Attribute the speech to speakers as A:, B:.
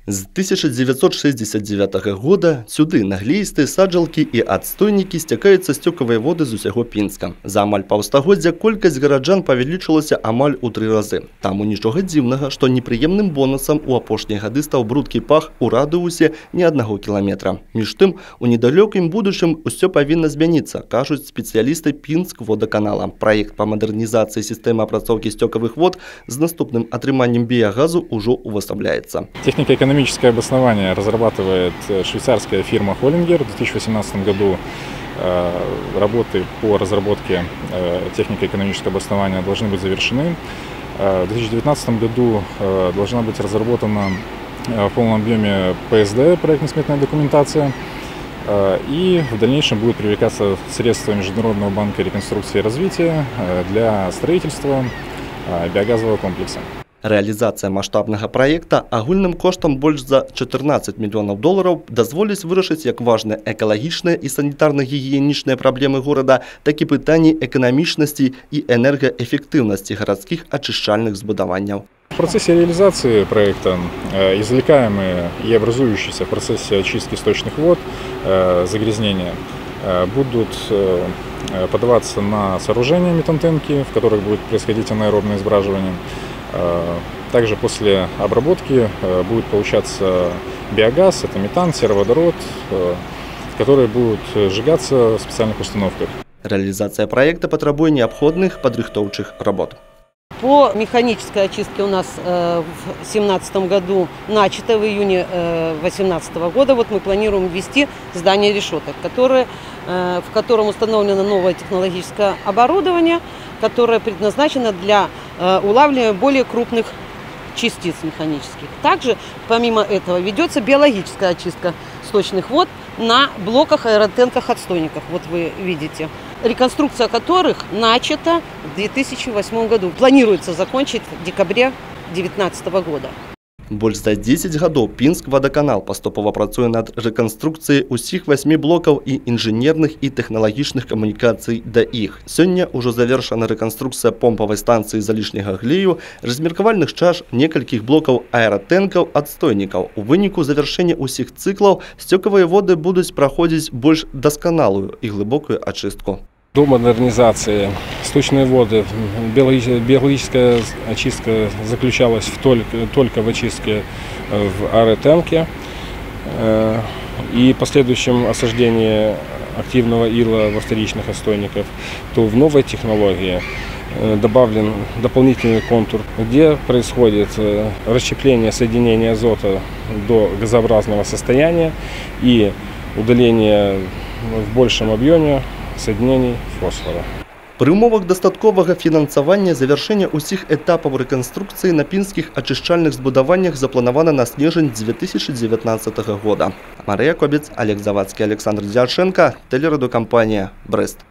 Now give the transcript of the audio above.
A: З 1969 года сюды на глеістыя саджалкі і адстойнікі сцякаюцца сцёкавыя воды з усяго Пінска. За амаль паўстагоддзя колькасць гараджан павялічылася амаль у 3 разы. Таму нічога дзіўнага, што непрыемным бонусам у апошнія гады стаў брудкі пах у радыусе не 1 кіламетра. Між тым, у недалёкім будучым усё павінна змяніцца, кажуць спецыялісты Пінскводаканала. Праект па мадэрнізацыі сістэмы апрацоўкі сцёкавых вод з наступным атрыманнем біягазу ўжо увасабляецца.
B: Технико-экономическое обоснование разрабатывает швейцарская фирма Холлингер. В 2018 году работы по разработке технико-экономического обоснования должны быть завершены. В 2019 году должна быть разработана в полном объеме ПСД, проектно-сметная документация, и в дальнейшем будет привлекаться средства Международного банка реконструкции и развития для строительства биогазового комплекса.
A: Рэалізацыя маштабнага праекта агульным коштам больш за 14 мільёнаў долараў дазволіць вырашыць як важныя экалагічныя і санітарна-гігіенічныя праблемы горада, так і пытанні эканамічнасці і энергаэфектыўнасці гарадскіх ачышчальных збудаванняў.
B: В процессе реализации проекта извлекаемые и образующиеся в процессе очистки сточных вод загрязнения будут подаваться на сооружения метантенки, в которых будет происходить анаэробное сбраживание. Также после обработки будет получаться биогаз, это метан, сероводород, которые будут сжигаться в специальных установках.
A: Реализация проекта потребует необходимых подрыхтовчих работ.
C: По механической очистке у нас в 2017 году начато, в июне 2018 года вот мы планируем ввести здание решеток, в котором установлено новое технологическое оборудование, которое предназначено для улавливания более крупных частиц механических. Также, помимо этого, ведется биологическая очистка сточных вод на блоках аэротенках отстойников. Вот вы видите. Реконструкция которых начата в 2008 году. Планируется закончить в декабре 2019 года.
A: Больш за 10 гадоў Пінскводаканал паступова працуе над рэканструкцыяй усіх 8 блокаў і інжынерных і тэхналагічных камунікацый да іх. Сёння ўжо завершана рэканструкцыя помпавай станцыі залішняга глею, размеркавальных чаш, некалькіх блокаў аэротэнкаў, адстойнікаў. У выніку завяршэння ўсіх цыклаў сцёкавыя воды будуць праходзіць больш дасканалую і глыбокую ачыстку.
D: До модернизации сточные воды биологическая очистка заключалась только в очистке в аэротенке и последующем осаждении активного ила во вторичных отстойниках, то в новой технологии добавлен дополнительный контур, где происходит расщепление соединения азота до газообразного состояния и удаление в большем объеме соединений фосфора.
A: Пры умовах дастатковага фінансавання завяршэння ўсіх этапаў рэканструкцыі на пінскіх ачышчальных збудаваннях запланавана на снежань 2019 года. Марыя Кобец, Олег Завадскі, Александр Дзяршенко, телерадиокомпания «Брест».